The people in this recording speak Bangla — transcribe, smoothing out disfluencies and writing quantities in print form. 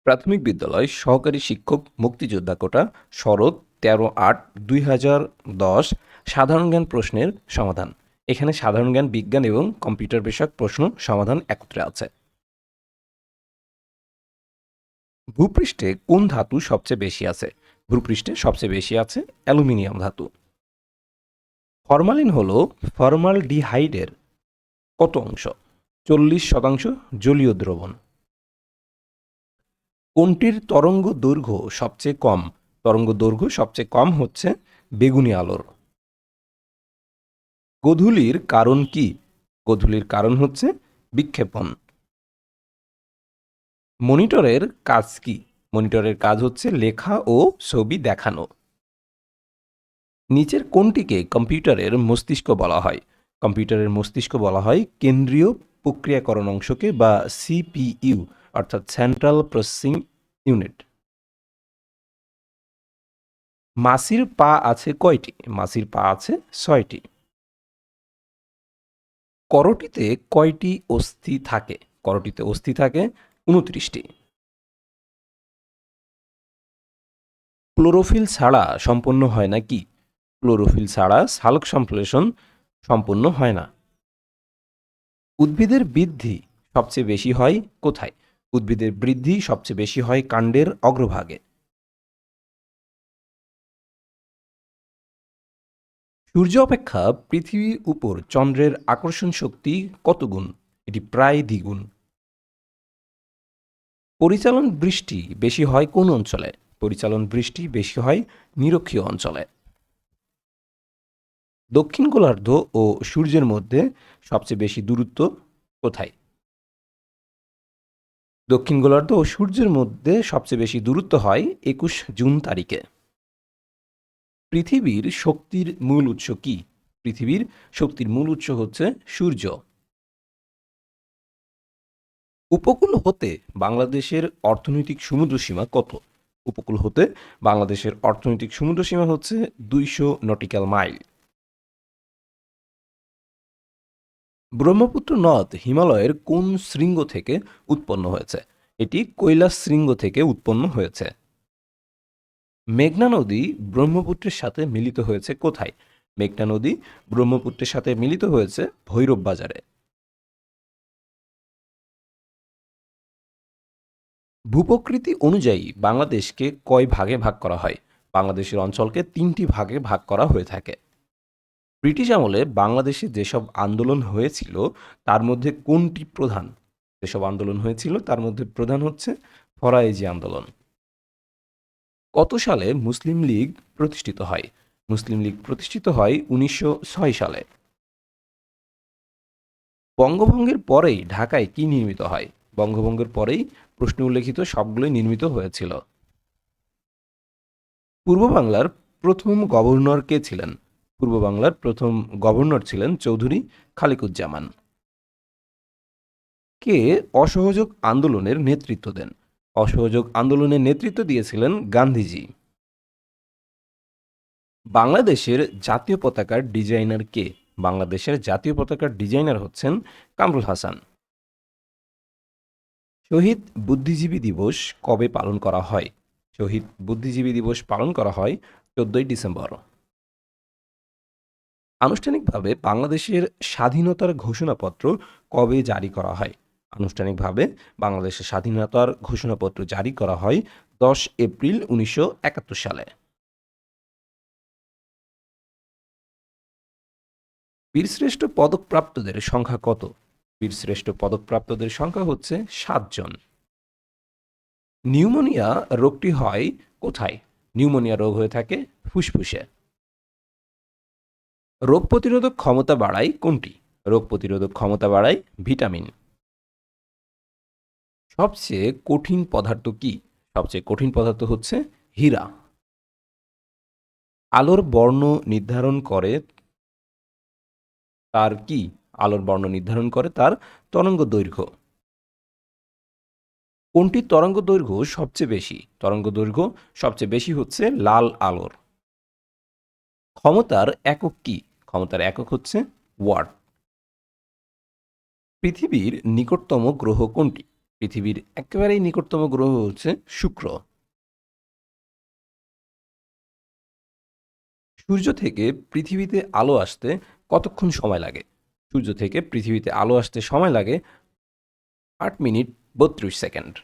প্রাথমিক বিদ্যালয় সহকারী শিক্ষক মুক্তিযোদ্ধা কোটা শরৎ 13/8/2010 সাধারণ জ্ঞান প্রশ্নের সমাধান। এখানে সাধারণ জ্ঞান, বিজ্ঞান এবং কম্পিউটার বিষয়ক প্রশ্ন সমাধান একত্রে আছে। ভূপৃষ্ঠে কোন ধাতু সবচেয়ে বেশি আছে? ভূপৃষ্ঠে সবচেয়ে বেশি আছে অ্যালুমিনিয়াম ধাতু। ফরমালিন হলো ফর্মালডিহাইডের কত অংশ? 40% জলীয় দ্রবণ। কোনটির তরঙ্গ দৈর্ঘ্য সবচেয়ে কম? তরঙ্গ দৈর্ঘ্য সবচেয়ে কম হচ্ছে বেগুনি আলোর। গোধূলির কারণ কি? গোধূলির কারণ হচ্ছে বিক্ষেপণ। মনিটরের কাজ কি? মনিটরের কাজ হচ্ছে লেখা ও ছবি দেখানো। নিচের কোনটিকে কম্পিউটারের মস্তিষ্ক বলা হয়? কম্পিউটারের মস্তিষ্ক বলা হয় কেন্দ্রীয় প্রক্রিয়াকরণ অংশকে বা সিপিইউ, অর্থাৎ সেন্ট্রাল প্রসেসিং ইউনিট। মাছির পা আছে কয়টি? মাছির পা আছে 6টি। করটিতে কয়টি অস্থি থাকে? করটিতে অস্থি থাকে 29টি। ক্লোরোফিল ছাড়া সম্পন্ন হয় না কি? ক্লোরোফিল ছাড়া সালোক সংশ্লেষণ সম্পন্ন হয় না। উদ্ভিদের বৃদ্ধি সবচেয়ে বেশি হয় কোথায়? উদ্ভিদের বৃদ্ধি সবচেয়ে বেশি হয় কাণ্ডের অগ্রভাগে। সূর্য অপেক্ষা পৃথিবীর উপর চন্দ্রের আকর্ষণ শক্তি কত গুণ? এটি প্রায় দ্বিগুণ। পরিচালন বৃষ্টি বেশি হয় কোন অঞ্চলে? পরিচালন বৃষ্টি বেশি হয় নিরক্ষীয় অঞ্চলে। দক্ষিণ গোলার্ধ ও সূর্যের মধ্যে সবচেয়ে বেশি দূরত্ব কোথায়? দক্ষিণ গোলার্ধ ও সূর্যের মধ্যে সবচেয়ে বেশি দূরত্ব হয় 21 জুন তারিখে। পৃথিবীর শক্তির মূল উৎস কি? পৃথিবীর শক্তির মূল উৎস হচ্ছে সূর্য। উপকূল হতে বাংলাদেশের অর্থনৈতিক সমুদ্রসীমা কত? উপকূল হতে বাংলাদেশের অর্থনৈতিক সমুদ্রসীমা হচ্ছে 200 নটিক্যাল মাইল। ব্রহ্মপুত্র নদ হিমালয়ের কোন শৃঙ্গ থেকে উৎপন্ন হয়েছে? এটি কৈলাস শৃঙ্গ থেকে উৎপন্ন হয়েছে। মেঘনা নদী ব্রহ্মপুত্রের সাথে মিলিত হয়েছে কোথায়? মেঘনা নদী ব্রহ্মপুত্রের সাথে মিলিত হয়েছে ভৈরব বাজারে। ভূপ্রকৃতি অনুযায়ী বাংলাদেশকে কয় ভাগে ভাগ করা হয়? বাংলাদেশের অঞ্চলকে 3টি ভাগে ভাগ করা হয়ে থাকে। ব্রিটিশ আমলে বাংলাদেশে যেসব আন্দোলন হয়েছিল তার মধ্যে কোনটি প্রধান? যেসব আন্দোলন হয়েছিল তার মধ্যে প্রধান হচ্ছে ফরায়েজি আন্দোলন। কত সালে মুসলিম লীগ প্রতিষ্ঠিত হয়? মুসলিম লীগ প্রতিষ্ঠিত হয় 1906 সালে। বঙ্গভঙ্গের পরেই ঢাকায় কি নির্মিত হয়? বঙ্গভঙ্গের পরেই প্রশ্নে উল্লেখিত সবগুলোই নির্মিত হয়েছিল। পূর্ব বাংলার প্রথম গভর্নর কে ছিলেন? পূর্ব বাংলার প্রথম গভর্নর ছিলেন চৌধুরী খালিকুজ্জামান। কে অসহযোগ আন্দোলনের নেতৃত্ব দেন? অসহযোগ আন্দোলনের নেতৃত্ব দিয়েছিলেন গান্ধীজি। বাংলাদেশের জাতীয় পতাকার ডিজাইনার কে? বাংলাদেশের জাতীয় পতাকার ডিজাইনার হচ্ছেন কামরুল হাসান। শহীদ বুদ্ধিজীবী দিবস কবে পালন করা হয়? শহীদ বুদ্ধিজীবী দিবস পালন করা হয় 14ই ডিসেম্বর। আনুষ্ঠানিকভাবে বাংলাদেশের স্বাধীনতার ঘোষণাপত্র কবে জারি করা হয়? আনুষ্ঠানিকভাবে বাংলাদেশের স্বাধীনতার ঘোষণাপত্র জারি করা হয় 10 এপ্রিল 1971 সালে। বীরশ্রেষ্ঠ পদকপ্রাপ্তদের সংখ্যা কত? বীরশ্রেষ্ঠ পদকপ্রাপ্তদের সংখ্যা হচ্ছে 7 জন। নিউমোনিয়া রোগটি হয় কোথায়? নিউমোনিয়া রোগ হয়ে থাকে ফুসফুসে। রোগ প্রতিরোধক ক্ষমতা বাড়ায় কোনটি? রোগ প্রতিরোধক ক্ষমতা বাড়ায় ভিটামিন। সবচেয়ে কঠিন পদার্থ কি? সবচেয়ে কঠিন পদার্থ হচ্ছে হীরা। আলোর বর্ণ নির্ধারণ করে তার কি? আলোর বর্ণ নির্ধারণ করে তার তরঙ্গ দৈর্ঘ্য। কোনটি তরঙ্গ দৈর্ঘ্য সবচেয়ে বেশি? তরঙ্গ দৈর্ঘ্য সবচেয়ে বেশি হচ্ছে লাল আলোর। ক্ষমতার একক কি? ক্ষমতার একক হচ্ছে ওয়াট। পৃথিবীর নিকটতম গ্রহ কোনটি? পৃথিবীর একেবারেই নিকটতম গ্রহ হচ্ছে শুক্র। সূর্য থেকে পৃথিবীতে আলো আসতে কতক্ষণ সময় লাগে? সূর্য থেকে পৃথিবীতে আলো আসতে সময় লাগে ৮ মিনিট ৩২ সেকেন্ড।